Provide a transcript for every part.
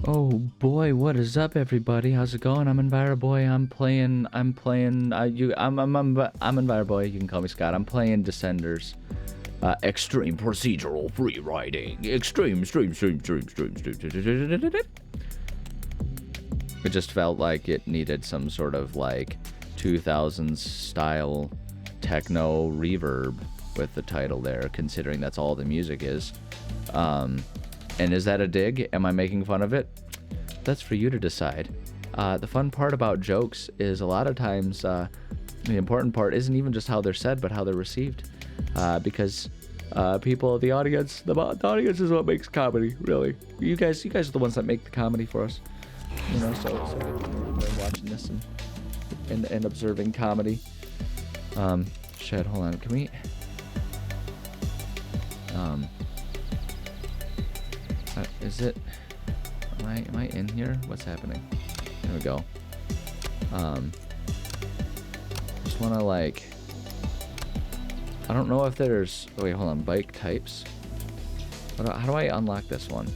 Oh boy, what is up, everybody? How's it going? I'm EnviroBoy. I'm playing. I'm EnviroBoy. You can call me Scott. I'm playing Descenders. Extreme procedural free riding. Extreme. It just felt like it needed some sort of like 2000s style techno reverb with the title there, considering that's all the music is. And is that a dig? Am I making fun of it? That's for you to decide. The fun part about jokes is a lot of times the important part isn't even just how they're said, but how they're received. Because people, the audience is what makes comedy, really. You guys are the ones that make the comedy for us. You know, so we're watching this and observing comedy. Shit, hold on. Can we? Is it? Am I in here? What's happening? There we go. Just wanna like. I don't know if there's. Oh, wait, hold on. Bike types. How do I unlock this one?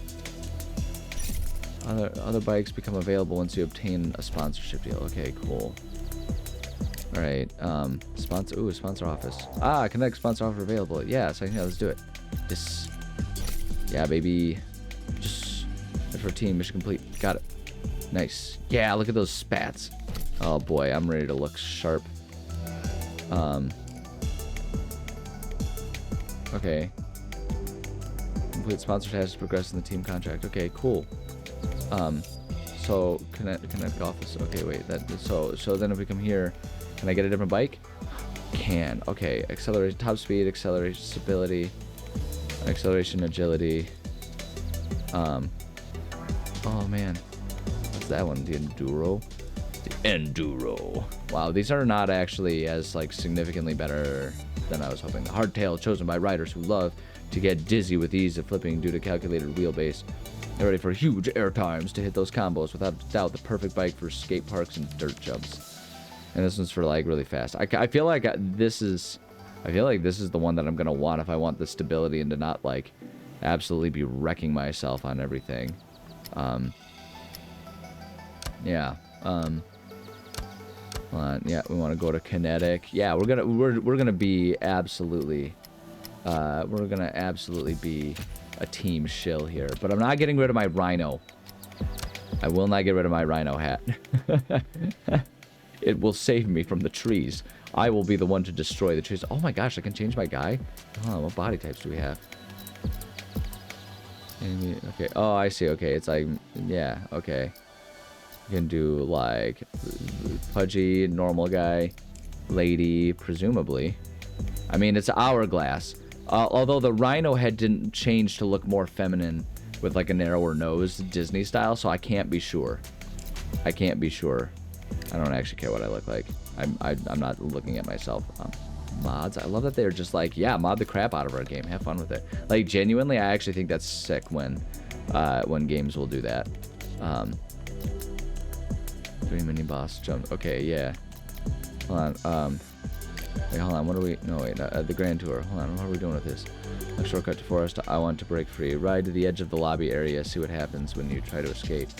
Other bikes become available once you obtain a sponsorship deal. Okay, cool. All right. Sponsor office. Connect sponsor offer available. Yeah, so yeah, let's do it. This. Yeah, baby. Just for a team. Mission complete. Got it. Nice. Yeah, look at those spats. Oh boy, I'm ready to look sharp. Okay. Complete sponsor tasks to progress in the team contract. Okay, cool. So connect office. Okay, wait. So then if we come here, can I get a different bike? Can. Okay. Acceleration, top speed, acceleration, stability, acceleration, agility. Oh man, what's that one? The enduro. The enduro. Wow, these are not actually as like significantly better than I was hoping. The hardtail chosen by riders who love to get dizzy with ease of flipping due to calculated wheelbase. They're ready for huge air times to hit those combos. Without doubt, the perfect bike for skate parks and dirt jumps. And this one's for like really fast. I feel like this is the one that I'm gonna want if I want the stability and to not like absolutely be wrecking myself on everything. Yeah. Hold on. Yeah, we want to go to kinetic. Yeah, we're gonna be absolutely be a team shill here. But I'm not getting rid of my rhino. I will not get rid of my rhino hat. It will save me from the trees. I will be the one to destroy the trees. Oh my gosh, I can change my guy? Hold on, what body types do we have? Okay. Oh, I see. Okay, it's like, yeah, okay. You can do like pudgy, normal guy, lady, presumably. I mean, it's hourglass. Although the rhino head didn't change to look more feminine with like a narrower nose, Disney style, so I can't be sure. I can't be sure. I don't actually care what I look like. I'm not looking at myself. Mods. I love that they're just like, yeah, mod the crap out of our game. Have fun with it. Like, genuinely, I actually think that's sick when games will do that. 3 mini boss jump. Okay, yeah. Hold on. Wait, hold on. What are we? No, wait. The Grand Tour. Hold on. What are we doing with this? A shortcut to forest. I want to break free. Ride to the edge of the lobby area. See what happens when you try to escape.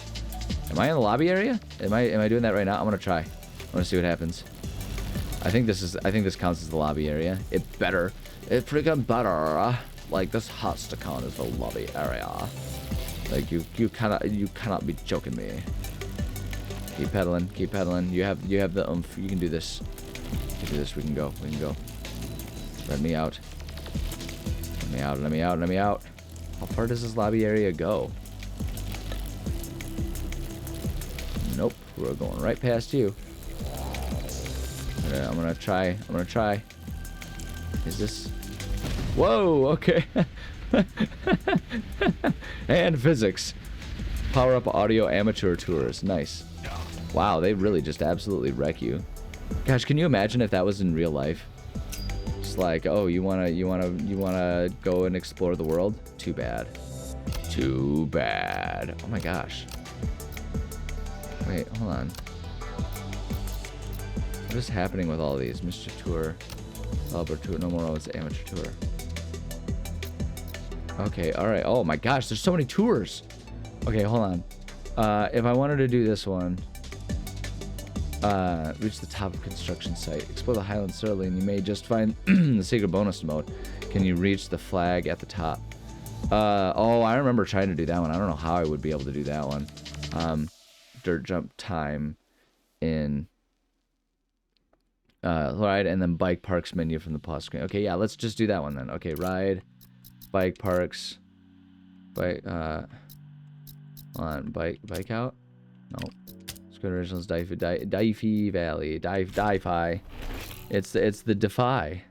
Am I in the lobby area? Am I doing that right now? I'm gonna try. I want to see what happens. I think this counts as the lobby area. It freaking better. Like, this has to count as the lobby area. Like, you cannot be joking me. Keep pedaling. You have the oomph. You can do this. You can do this. We can go. Let me out. Let me out. How far does this lobby area go? Nope. We're going right past you. I'm gonna try. Is this? Whoa, okay. And physics. Power up audio amateur tours. Nice. Wow, they really just absolutely wreck you. Gosh, can you imagine if that was in real life? It's like, oh, you wanna go and explore the world? Too bad. Oh my gosh. Wait, hold on. What is happening with all these? Mischief Tour, Albert Tour, no more, oh, it's Amateur Tour. Okay, alright. Oh my gosh, there's so many tours. Okay, hold on. If I wanted to do this one, reach the top of construction site. Explore the highlands thoroughly, and you may just find the secret bonus mode. Can you reach the flag at the top? Oh, I remember trying to do that one. I don't know how I would be able to do that one. Dirt jump time in ride, and then bike parks menu from the pause screen. Okay, yeah, let's just do that one then. Okay, ride, bike parks, bike, hold on, bike out? No. Screen originals, Difey Valley, Di-Fi. It's the Defy.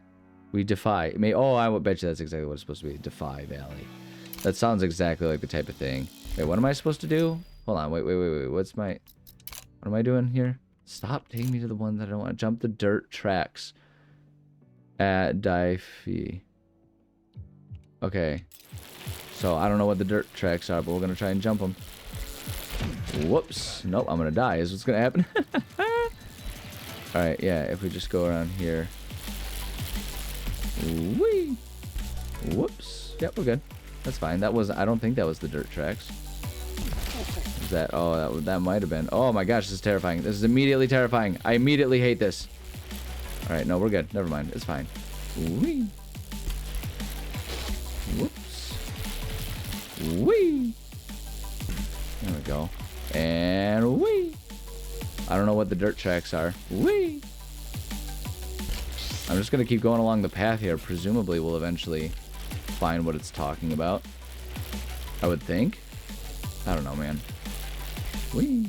We defy. I would bet you that's exactly what it's supposed to be. Defy Valley. That sounds exactly like the type of thing. Wait, what am I supposed to do? Hold on, wait. What am I doing here? Stop taking me to the one that I don't want to jump the dirt tracks at Difey. Okay. So I don't know what the dirt tracks are, but we're gonna try and jump them. Whoops. Nope, I'm gonna die is what's gonna happen. Alright, yeah, if we just go around here. Whee! Whoops. Yep, we're good. That's fine. I don't think that was the dirt tracks. Is that, oh, that might have been. Oh my gosh, this is terrifying. This is immediately terrifying. I immediately hate this. Alright, no, we're good. Never mind. It's fine. Whee! Whoops. Whee! There we go. And whee! I don't know what the dirt tracks are. Whee! I'm just gonna keep going along the path here. Presumably we'll eventually find what it's talking about. I would think. I don't know, man. Whee!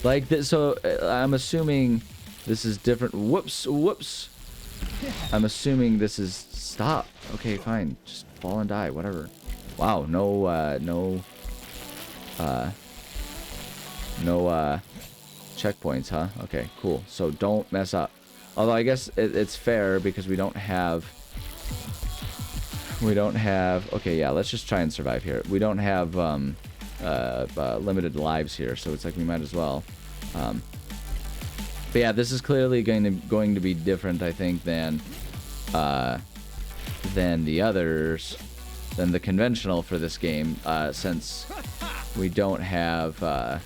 Like this, so I'm assuming this is different. Whoops. I'm assuming this is stop. Okay, fine. Just fall and die, whatever. Wow, no checkpoints, huh? Okay, cool. So don't mess up. Although I guess it's fair because we don't have. Okay, yeah. Let's just try and survive here. We don't have limited lives here, so it's like we might as well. But yeah, this is clearly going to be different, I think, than the others, than the conventional for this game, since we don't have.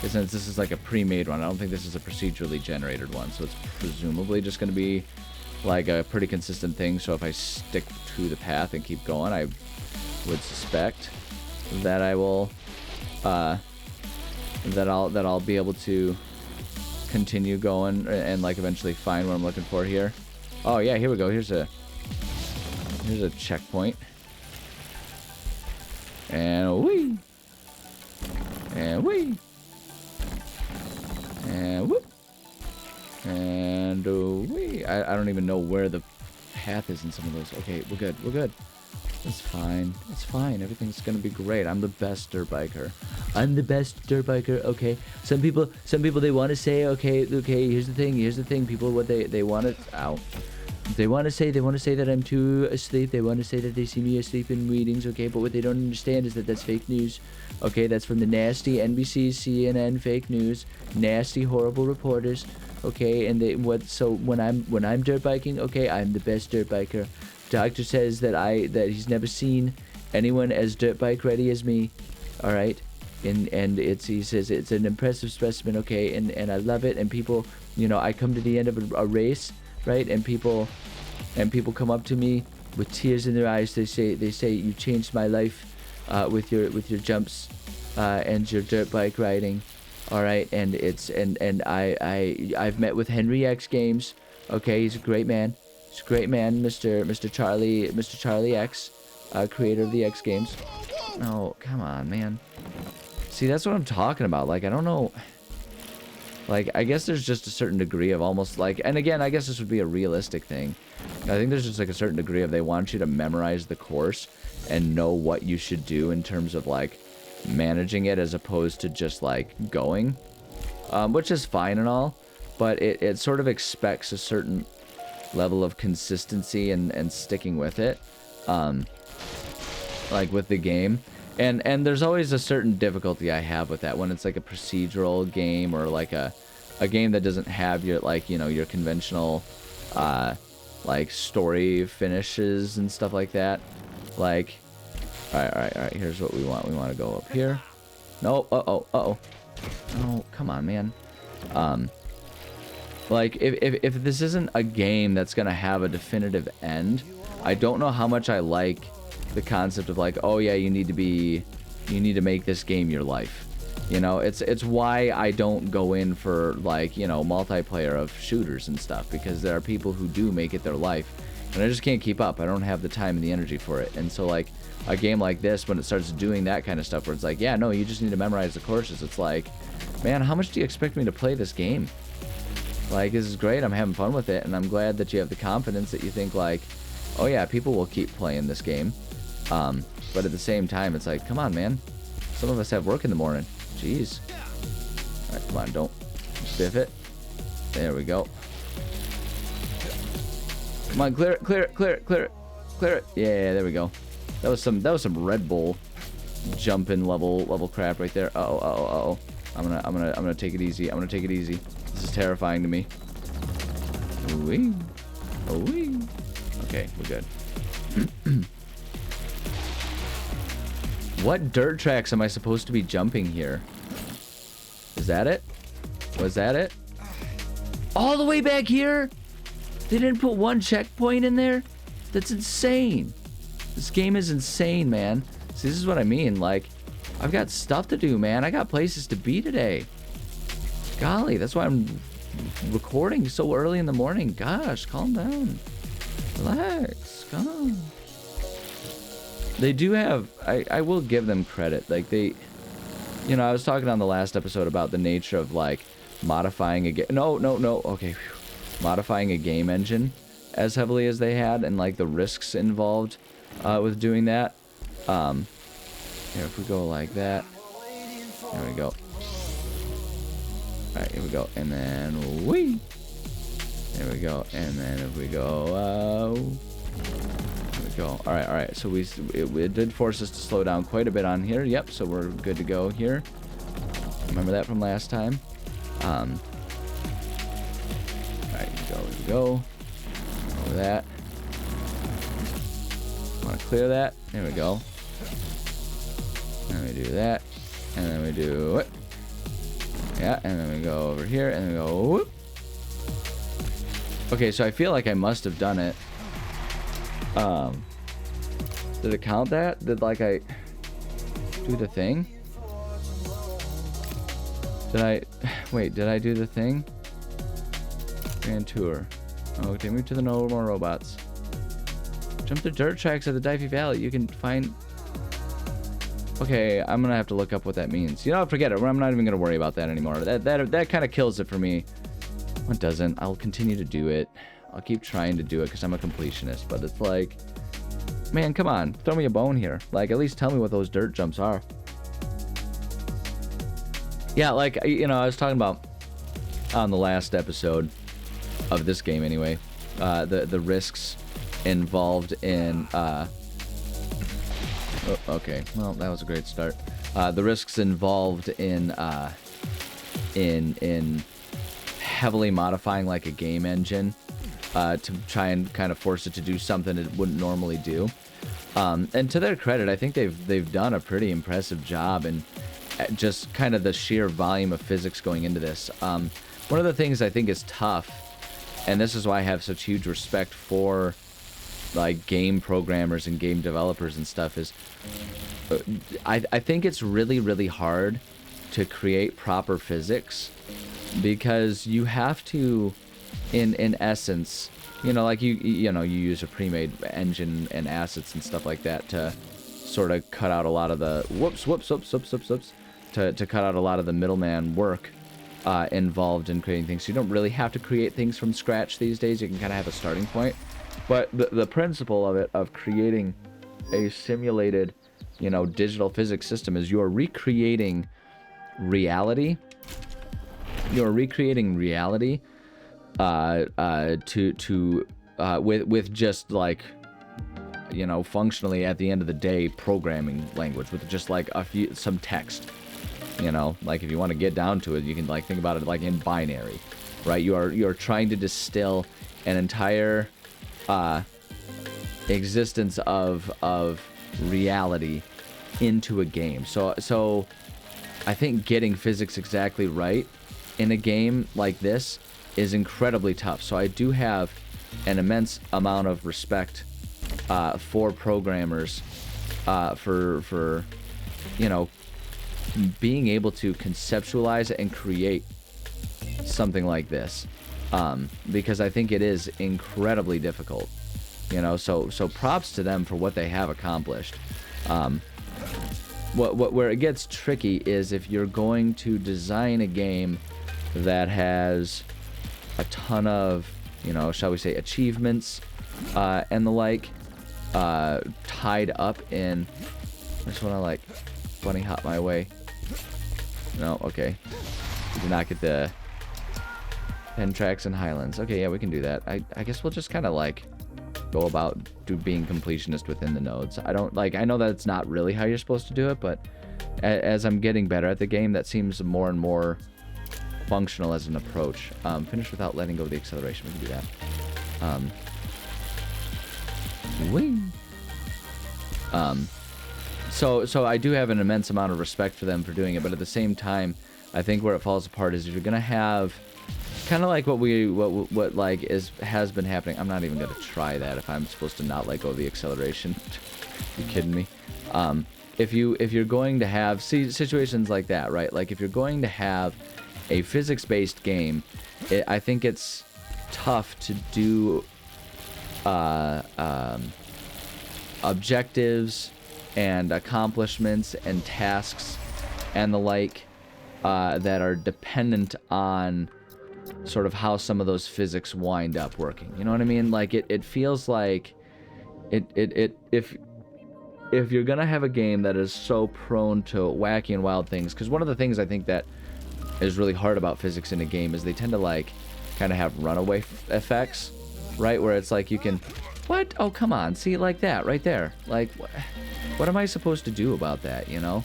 Since this is like a pre-made one, I don't think this is a procedurally generated one, so it's presumably just going to be like a pretty consistent thing. So if I stick to the path and keep going, I would suspect that I will, that I'll be able to continue going and like eventually find what I'm looking for here. Oh yeah, here we go. Here's a checkpoint, and whee, and whee. And whoop. And wee. I don't even know where the path is in some of those. Okay, we're good. We're good. It's fine. It's fine. Everything's gonna be great. I'm the best dirt biker. I'm the best dirt biker. Okay. Some people they want to say, okay, here's the thing. People, what they want to, ow. They want to say that I'm too asleep. They want to say that they see me asleep in meetings, okay? But what they don't understand is that that's fake news. Okay, that's from the nasty NBC, CNN fake news, nasty, horrible reporters. Okay, and so when I'm dirt biking, okay, I'm the best dirt biker. Doctor says that he's never seen anyone as dirt bike ready as me. All right, and he says it's an impressive specimen. Okay, and I love it. And people, I come to the end of a race. Right, and people come up to me with tears in their eyes. They say you changed my life with your jumps and your dirt bike riding. All right, and I've met with Henry X Games. Okay, he's a great man. He's a great man, Mr. Charlie X, creator of the X Games. No, come on, man. See, that's what I'm talking about. Like, I don't know. Like, I guess there's just a certain degree of almost like, and again, I guess this would be a realistic thing. I think there's just like a certain degree of they want you to memorize the course and know what you should do in terms of like managing it as opposed to just like going, which is fine and all, but it sort of expects a certain level of consistency and sticking with it, like with the game. And there's always a certain difficulty I have with that when it's like a procedural game or like a game that doesn't have your like your conventional like story finishes and stuff like that. Like, all right. Here's what we want. We want to go up here. No, uh-oh. Oh, come on, man. Like, if this isn't a game that's gonna have a definitive end, I don't know how much I like the concept of like, oh yeah, you need to make this game your life. You know, it's why I don't go in for, like, you know, multiplayer of shooters and stuff, because there are people who do make it their life, and I just can't keep up. I don't have the time and the energy for it. And so, like, a game like this, when it starts doing that kind of stuff, where it's like, yeah, no, you just need to memorize the courses, it's like, man, how much do you expect me to play this game? Like, this is great, I'm having fun with it, and I'm glad that you have the confidence that you think, like, oh yeah, people will keep playing this game. But at the same time, it's like, come on, man. Some of us have work in the morning. Jeez. Alright, come on, don't biff it. There we go. Come on, clear it. Yeah, there we go. That was some Red Bull jumping level crap right there. Uh-oh. I'm gonna take it easy. This is terrifying to me. Ooh-wee. Ooh-wee. Okay, we're good. What dirt tracks am I supposed to be jumping here? Is that it? Was that it? All the way back here? They didn't put one checkpoint in there? That's insane. This game is insane, man. See, this is what I mean. Like, I've got stuff to do, man. I got places to be today. Golly, that's why I'm recording so early in the morning. Gosh, calm down. Relax. Calm on. They do have, I will give them credit. Like, they, you know, I was talking on the last episode about the nature of, like, modifying a game. No. Okay. Modifying a game engine as heavily as they had, and, like, the risks involved with doing that. Here, if we go like that. There we go. Alright, here we go. And then, whee! There we go. And then if we go, there we go. Alright. So it did force us to slow down quite a bit on here. Yep, so we're good to go here. Remember that from last time? Alright, here we go. Over that. Want to clear that? There we go. And we do that. And then we do it. Yeah, and then we go over here, and then we go whoop. Okay, so I feel like I must have done it. Did it count that? Did, like, I do the thing? Did I do the thing? Grand Tour. Oh, take me to the No More Robots. Jump the dirt tracks at the Ep.5 Valley. You can find... Okay, I'm gonna have to look up what that means. You know, forget it. I'm not even gonna worry about that anymore. That kind of kills it for me. It doesn't. I'll continue to do it. I'll keep trying to do it because I'm a completionist. But it's like, man, come on, throw me a bone here. Like, at least tell me what those dirt jumps are. Yeah, like, you know, I was talking about on the last episode of this game anyway, the risks involved in oh, okay, well, that was a great start. The risks involved in heavily modifying, like, a game engine to try and kind of force it to do something it wouldn't normally do. And to their credit, I think they've done a pretty impressive job in just kind of the sheer volume of physics going into this. One of the things I think is tough, and this is why I have such huge respect for, like, game programmers and game developers and stuff, is I think it's really, really hard to create proper physics, because you have to, in essence, you know, like, you know, you use a pre-made engine and assets and stuff like that to sort of cut out a lot of the to cut out a lot of the middleman work involved in creating things. So you don't really have to create things from scratch these days. You can kind of have a starting point. But the principle of it, of creating a simulated, you know, digital physics system, is you're recreating reality. You're recreating reality with just, like, you know, functionally at the end of the day, programming language with just, like, some text. You know, like, if you want to get down to it, you can, like, think about it like in binary, right? You're trying to distill an entire existence of reality into a game. So I think getting physics exactly right in a game like this is incredibly tough. So I do have an immense amount of respect for programmers for you know, being able to conceptualize and create something like this, because I think it is incredibly difficult, you know. So props to them for what they have accomplished. Where it gets tricky is if you're going to design a game that has a ton of, you know, shall we say, achievements and the like tied up in. I just want to like bunny hop my way. No, okay. Did not get the Pen Tracks and Highlands. Okay, yeah, we can do that. I guess we'll just kind of like go about being completionist within the nodes. I know that it's not really how you're supposed to do it, but as I'm getting better at the game, that seems more and more functional as an approach. Finish without letting go of the acceleration. We can do that. Wing. So I do have an immense amount of respect for them for doing it, but at the same time, I think where it falls apart is if you're gonna have kind of like what like has been happening. I'm not even gonna try that if I'm supposed to not let go of the acceleration. You kidding me? If you're going to have situations like that, right? Like if you're going to have a physics-based game, I think it's tough to do objectives and accomplishments and tasks and the like that are dependent on sort of how some of those physics wind up working. You know what I mean? Like it feels like if you're gonna have a game that is so prone to wacky and wild things, because one of the things I think that is really hard about physics in a game is they tend to like kind of have runaway effects, right? Where it's like you can, what? Oh, come on, see, like that right there. Like, what am I supposed to do about that, you know?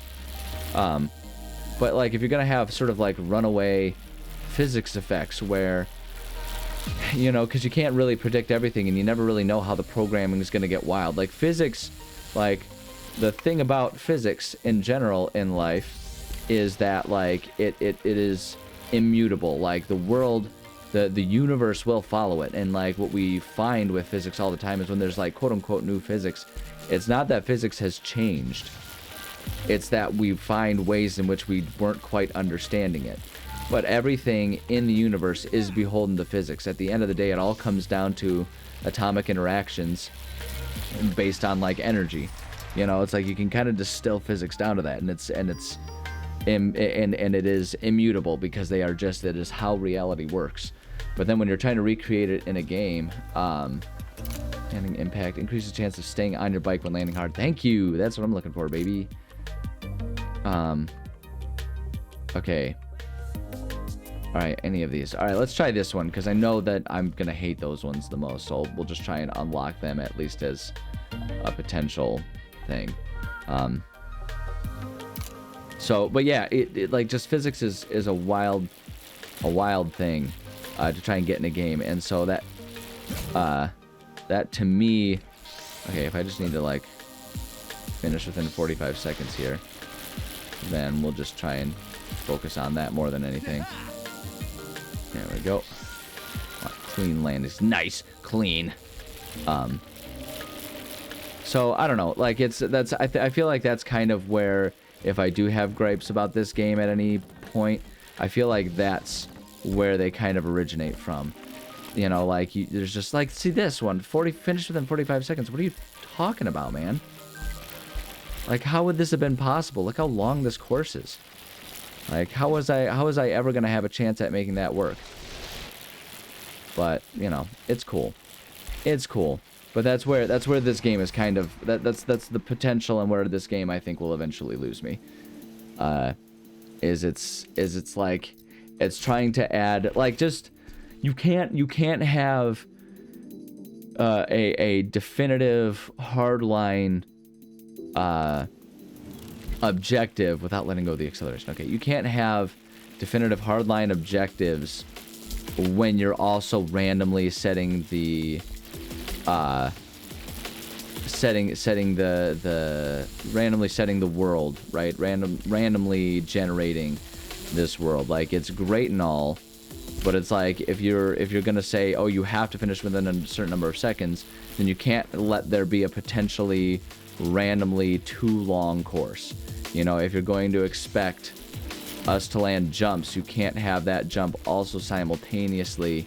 But like if you're gonna have sort of like runaway physics effects where, you know, because you can't really predict everything and you never really know how the programming is gonna get wild. Like physics, like the thing about physics in general in life is that like it is immutable. Like the world, the universe will follow it. And like what we find with physics all the time is when there's like quote unquote new physics, it's not that physics has changed, it's that we find ways in which we weren't quite understanding it. But everything in the universe is beholden to physics. At the end of the day, it all comes down to atomic interactions based on like energy. You know, it's like you can kind of distill physics down to that, and it is immutable because they are just, it is how reality works. But then when you're trying to recreate it in a game, landing impact increases the chance of staying on your bike when landing hard. Thank you. That's what I'm looking for, baby. Okay. All right, any of these. All right, let's try this one because I know that I'm gonna hate those ones the most. So we'll just try and unlock them at least as a potential thing. So, but yeah, it like just physics is a wild thing to try and get in a game, and so that to me, okay, if I just need to like finish within 45 seconds here, then we'll just try and focus on that more than anything. There we go. Clean land is nice, clean. So I don't know, like I feel like that's kind of where, if I do have gripes about this game at any point, I feel like that's where they kind of originate from. You know, like there's just like, see this one, finished within 45 seconds. What are you talking about, man? Like, how would this have been possible? Look how long this course is. Like, how was I ever gonna have a chance at making that work? But you know, it's cool. It's cool. But that's where this game is kind of, that's the potential, and where this game I think will eventually lose me. Is it's like it's trying to add, like, just you can't have a definitive hardline objective without letting go of the acceleration. Okay, you can't have definitive hardline objectives when you're also randomly setting the setting randomly setting the world, right? Randomly generating this world. Like, it's great and all, but it's like, if you're gonna say, oh, you have to finish within a certain number of seconds, then you can't let there be a potentially randomly too long course. You know, if you're going to expect us to land jumps, you can't have that jump also simultaneously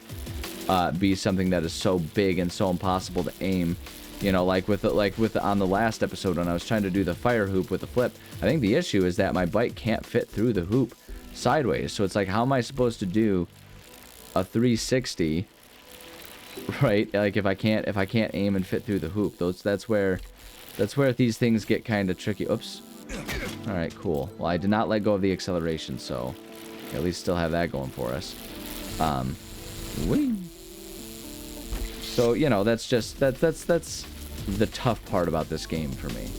be something that is so big and so impossible to aim. You know, on the last episode when I was trying to do the fire hoop with the flip, I think the issue is that my bike can't fit through the hoop sideways. So it's like, how am I supposed to do a 360, right? Like, if I can't aim and fit through the hoop. That's where these things get kind of tricky. Oops. All right, cool. Well, I did not let go of the acceleration, so at least still have that going for us. Whee. So, you know, that's the tough part about this game for me.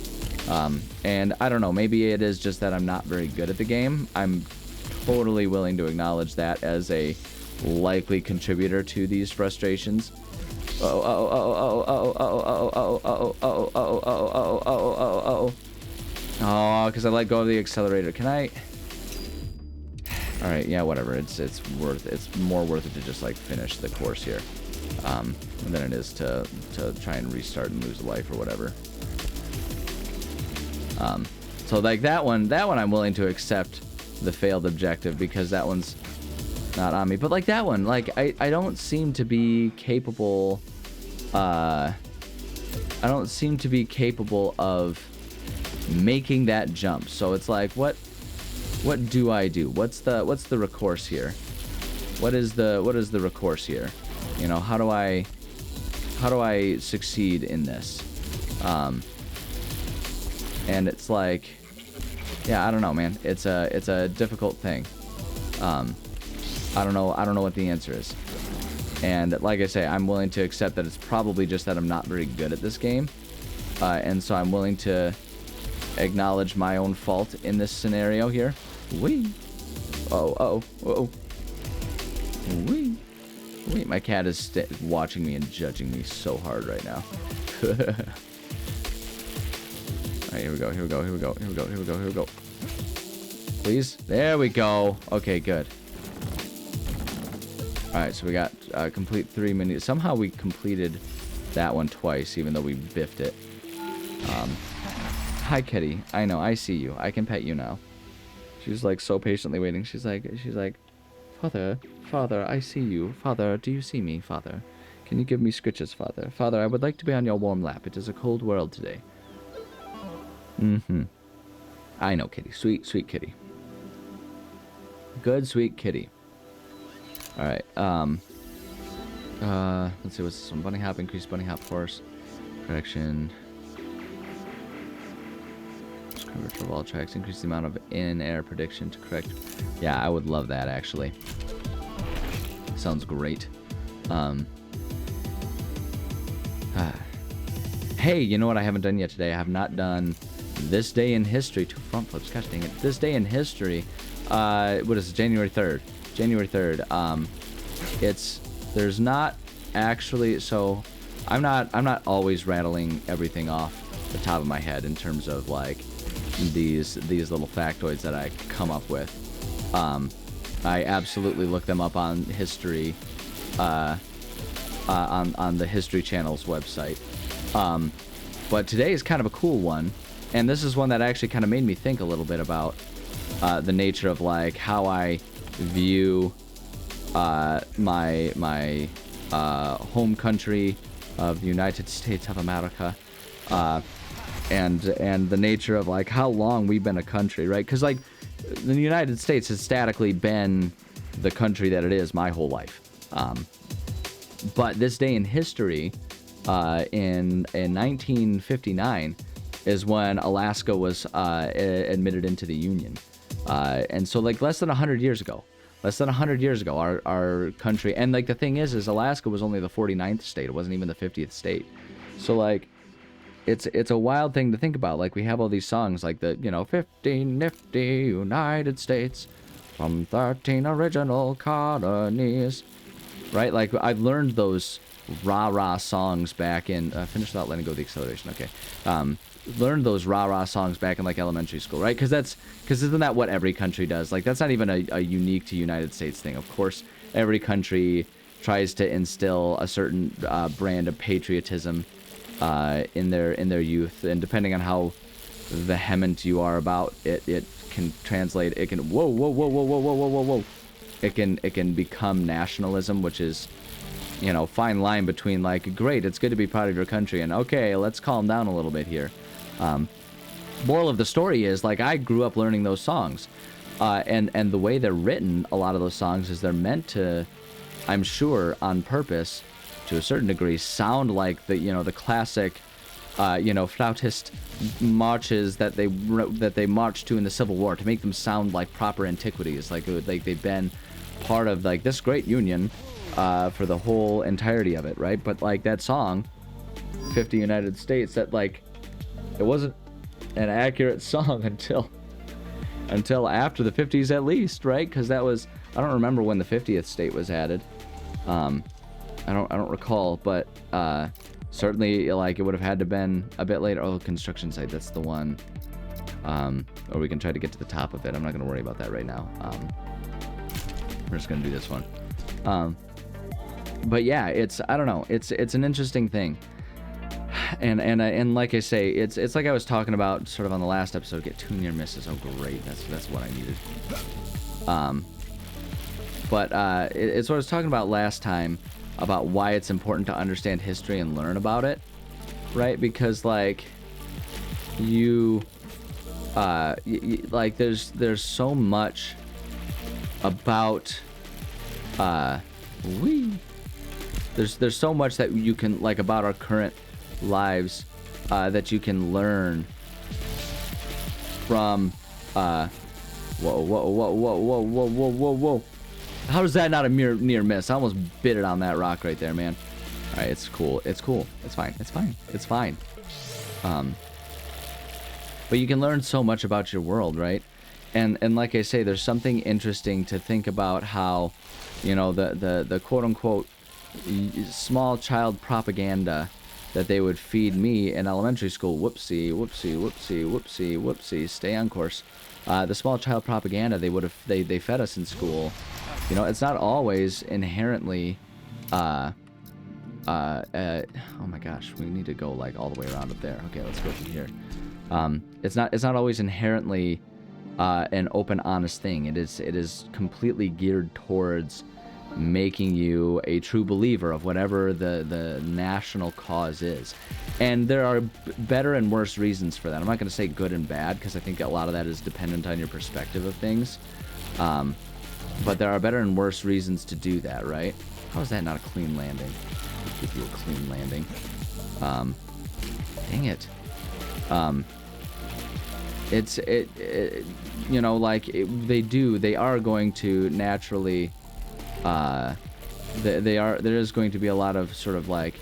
And I don't know, maybe it is just that I'm not very good at the game. I'm totally willing to acknowledge that as a likely contributor to these frustrations. Oh, because I let go of the accelerator. Can I? All right, yeah, whatever. It's more worth it to just like finish the course here, than it is to try and restart and lose a life or whatever. So like that one I'm willing to accept the failed objective because that one's not on me. But like that one, like I don't seem to be capable. I don't seem to be capable of making that jump. So it's like, what do I do? What's the recourse here? What is the recourse here? You know, how do I succeed in this? And it's like, yeah, I don't know, man. It's a difficult thing. I don't know what the answer is. And like I say, I'm willing to accept that it's probably just that I'm not very good at this game. And so I'm willing to acknowledge my own fault in this scenario here. Wee. Oh. Wee. Wait, my cat is watching me and judging me so hard right now. Alright, here we go. Please? There we go. Okay, good. Alright, so we got complete 3 minutes. Somehow we completed that one twice, even though we biffed it. Hi, kitty. I know, I see you. I can pet you now. She's like so patiently waiting. She's like, Father, I see you. Father, do you see me, Father? Can you give me scritches, Father? Father, I would like to be on your warm lap. It is a cold world today. I know, kitty. Sweet, sweet kitty. Good, sweet kitty. Alright, let's see, what's this one? Bunny hop, increased bunny hop force. Correction. Virtual wall tracks, increase the amount of in-air prediction to correct. Yeah, I would love that, actually. Sounds great. Hey, you know what I haven't done yet today? I have not done this day in history. 2 front flips, gosh dang it. This day in history, what is it, January 3rd? January 3rd. There's not actually, so I'm not always rattling everything off the top of my head in terms of like these little factoids that I come up with. I absolutely look them up on history, on the History Channel's website. But today is kind of a cool one, and this is one that actually kind of made me think a little bit about the nature of like how I view my home country of the United States of America, and the nature of like how long we've been a country, right? Because like the United States has statically been the country that it is my whole life. But this day in history, in 1959, is when Alaska was admitted into the Union. And so like less than 100 years ago, our country, and like the thing is Alaska was only the 49th state. It wasn't even the 50th state. So like, it's a wild thing to think about. Like we have all these songs like the, 15 nifty United States from 13 original colonies, right? Like I've learned those rah-rah songs back in, finish without letting go of the acceleration, okay. Learned those rah-rah songs back in like elementary school, right? Because isn't that what every country does? Like, that's not even a unique to United States thing. Of course, every country tries to instill a certain brand of patriotism in their youth, and depending on how vehement you are about it, it can translate. It can whoa. It can become nationalism, which is, you know, fine line between like, great, it's good to be proud of your country, and okay, let's calm down a little bit here. Moral of the story is, like, I grew up learning those songs, and the way they're written, a lot of those songs, is they're meant to, I'm sure, on purpose, to a certain degree, sound like the, you know, the classic, you know, flautist marches that they marched to in the Civil War, to make them sound like proper antiquities, like they've been part of like this great union for the whole entirety of it, right? But like that song, 50 United States, that like, it wasn't an accurate song until after the 50s at least, right? Because that was, I don't remember when the 50th state was added. I don't recall, but certainly like it would have had to been a bit later. Oh, construction site, that's the one. Or we can try to get to the top of it. I'm not going to worry about that right now. We're just going to do this one. But yeah, I don't know. It's an interesting thing. And like I say, it's like I was talking about sort of on the last episode. Get 2 near misses. Oh, great. That's what I needed. But it's what I was talking about last time, about why it's important to understand history and learn about it, right? Because like like there's so much about there's so much that you can, like, about our current lives that you can learn from whoa. How is that not a near miss? I almost bit it on that rock right there, man. All right, it's cool. It's fine. But you can learn so much about your world, right? And like I say, there's something interesting to think about how, you know, the quote unquote small child propaganda that they would feed me in elementary school. Whoopsie. Stay on course. The small child propaganda they fed us in school. You know, it's not always inherently, oh my gosh, we need to go like all the way around up there. Okay, let's go through here. It's not always inherently an open, honest thing. It is completely geared towards making you a true believer of whatever the national cause is. And there are better and worse reasons for that. I'm not going to say good and bad, because I think a lot of that is dependent on your perspective of things. But there are better and worse reasons to do that, right? How is that not a clean landing? I'll give you a clean landing. Dang it. You know, like, they are going to naturally, there is going to be a lot of sort of like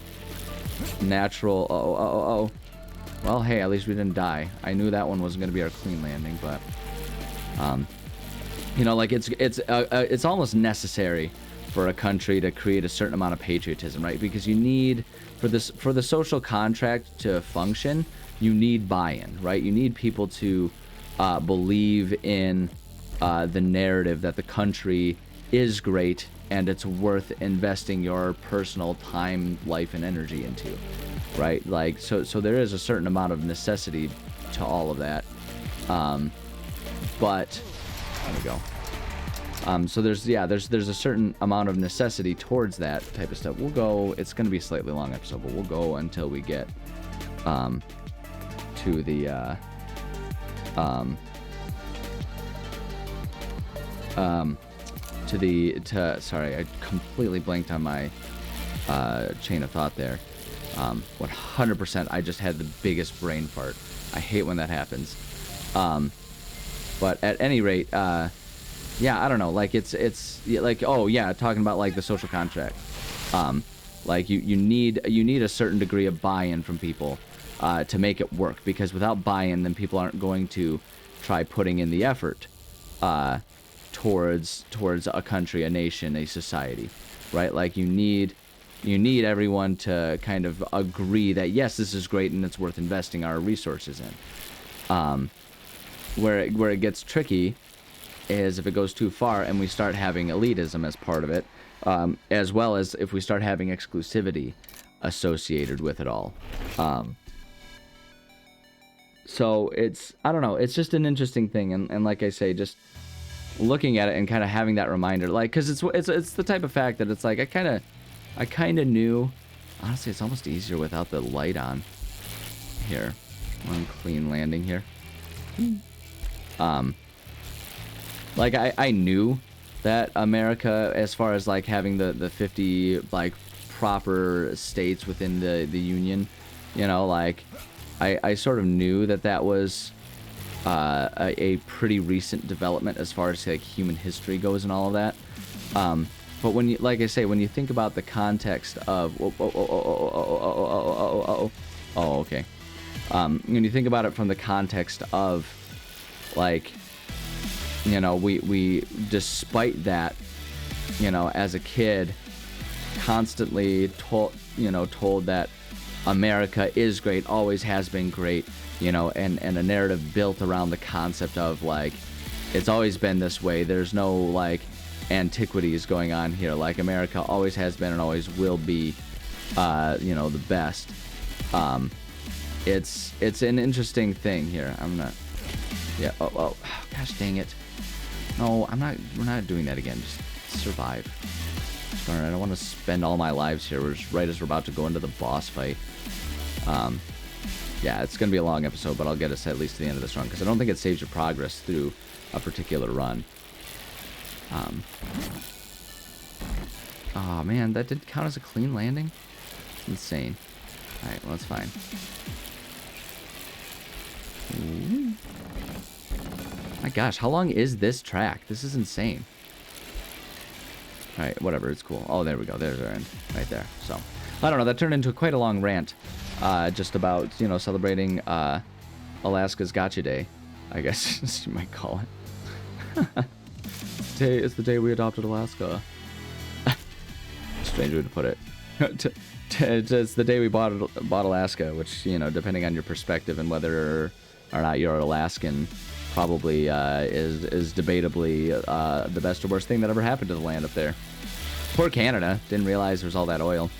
natural, well, hey, at least we didn't die. I knew that one wasn't going to be our clean landing, but, you know, like, it's almost necessary for a country to create a certain amount of patriotism, right? Because you need, for the social contract to function, you need buy-in, right? You need people to believe in the narrative that the country is great and it's worth investing your personal time, life, and energy into, right? Like, so there is a certain amount of necessity to all of that. But there we go. So there's a certain amount of necessity towards that type of stuff. We'll go. It's going to be a slightly long episode, but we'll go until we get to the sorry, I completely blanked on my chain of thought there. 100%, I just had the biggest brain fart. I hate when that happens. But at any rate, yeah, I don't know. Like, it's like, oh yeah, talking about like the social contract. Like you need a certain degree of buy-in from people to make it work, because without buy-in, then people aren't going to try putting in the effort towards a country, a nation, a society, right? Like, you need you need everyone to kind of agree that, yes, this is great and it's worth investing our resources in. Where it gets tricky is if it goes too far and we start having elitism as part of it, as well as if we start having exclusivity associated with it all. So it's, I don't know, it's just an interesting thing, and like I say, just looking at it and kind of having that reminder, like, because it's the type of fact that it's like I kind of knew. Honestly, it's almost easier without the light on. Here, one clean landing here. Like I knew that America, as far as like having the 50 like proper states within the union, you know, like I sort of knew that was a pretty recent development as far as like human history goes and all of that. But when you, like I say, when you think about the context of okay, when you think about it from the context of like, you know, we despite that, you know, as a kid, constantly told that America is great, always has been great, you know, and a narrative built around the concept of like, it's always been this way. There's no like antiquities going on here. Like America always has been and always will be, you know, the best. It's an interesting thing here. I'm not. Yeah. Oh, gosh, dang it. No, I'm not. We're not doing that again. Just survive. Darn, I don't want to spend all my lives here. We're just right as we're about to go into the boss fight. Yeah, it's gonna be a long episode, but I'll get us at least to the end of this run because I don't think it saves your progress through a particular run. Oh man, that did count as a clean landing? Insane. Alright, well, that's fine. Ooh. My gosh, how long is this track? This is insane. Alright, whatever, it's cool. Oh, there we go. There's our end. Right there. So, I don't know, that turned into quite a long rant. Just about, you know, celebrating Alaska's Gotcha Day, I guess you might call it. It's the day we adopted Alaska. Strange way to put it. It's the day we bought Alaska, which, you know, depending on your perspective and whether or not you're Alaskan, probably is debatably the best or worst thing that ever happened to the land up there. Poor Canada, didn't realize there was all that oil.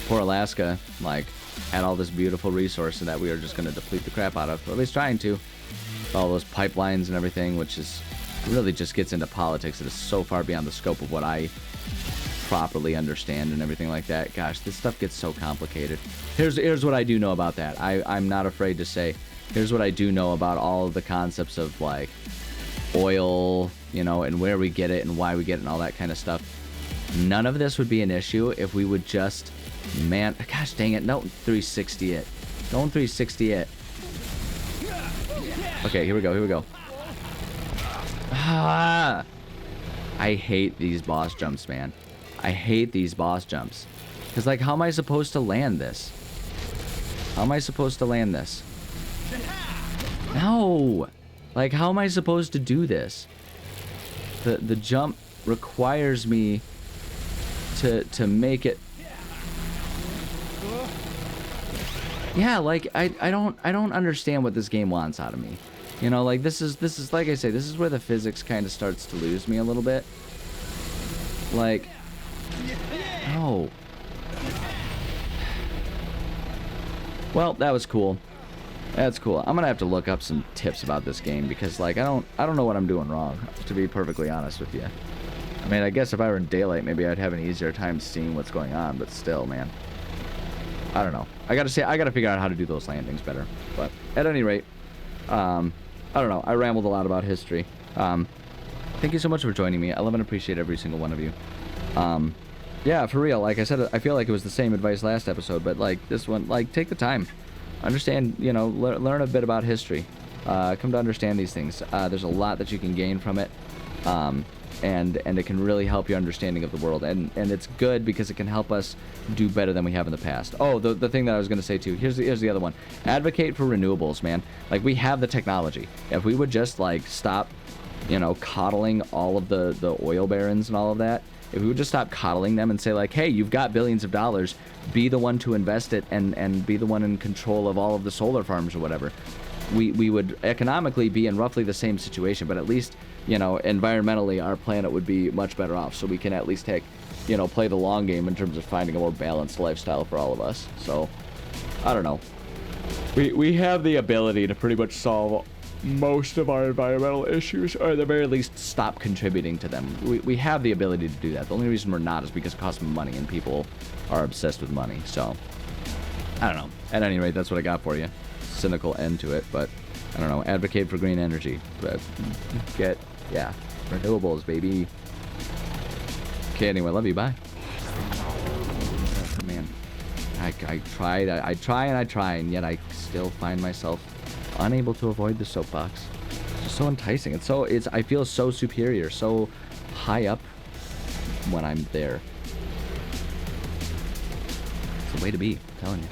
Poor Alaska, like, had all this beautiful resource that we were just going to deplete the crap out of, or at least trying to. All those pipelines and everything, which is really just gets into politics. It is so far beyond the scope of what I properly understand and everything like that. Gosh, this stuff gets so complicated. Here's what I do know about that. I'm not afraid to say, here's what I do know about all of the concepts of, like, oil, you know, and where we get it and why we get it and all that kind of stuff. None of this would be an issue if we would just, man, gosh dang it, don't 360 it. Don't 360 it. Okay, here we go. Ah! I hate these boss jumps, man. I hate these boss jumps. Because, like, how am I supposed to land this? How am I supposed to land this? No! Like, how am I supposed to do this? The jump requires me to make it. Yeah, like, I don't understand what this game wants out of me. You know, like, this is like I say, this is where the physics kind of starts to lose me a little bit. Like, no. Well, that was cool. That's cool. I'm gonna have to look up some tips about this game because, like, I don't know what I'm doing wrong, to be perfectly honest with you. I mean, I guess if I were in daylight, maybe I'd have an easier time seeing what's going on, but still, man. I don't know. I gotta figure out how to do those landings better. But at any rate, I don't know. I rambled a lot about history. Thank you so much for joining me. I love and appreciate every single one of you. Yeah, for real. Like I said, I feel like it was the same advice last episode, but, like, this one, like, take the time. Understand, you know, learn a bit about history. Come to understand these things. There's a lot that you can gain from it. And it can really help your understanding of the world. And it's good because it can help us do better than we have in the past. Oh, the thing that I was going to say, too. Here's the other one. Advocate for renewables, man. Like, we have the technology. If we would just, like, stop you know, coddling all of the oil barons and all of that, if we would just stop coddling them and say like, hey, you've got billions of dollars, be the one to invest it and be the one in control of all of the solar farms or whatever, we would economically be in roughly the same situation, but at least, you know, environmentally our planet would be much better off, so we can at least take, you know, play the long game in terms of finding a more balanced lifestyle for all of us. So I don't know, we have the ability to pretty much solve most of our environmental issues, or at the very least stop contributing to them. We have the ability to do that. The only reason we're not is because it costs money and people are obsessed with money. So I don't know. At any rate, that's what I got for you. Cynical end to it, but I don't know. Advocate for green energy. Yeah, renewables, baby. Okay, anyway, love you, bye. Oh, man, I try, and yet I still find myself unable to avoid the soapbox. It's just so enticing. I feel so superior, so high up when I'm there. It's the way to be, I'm telling you.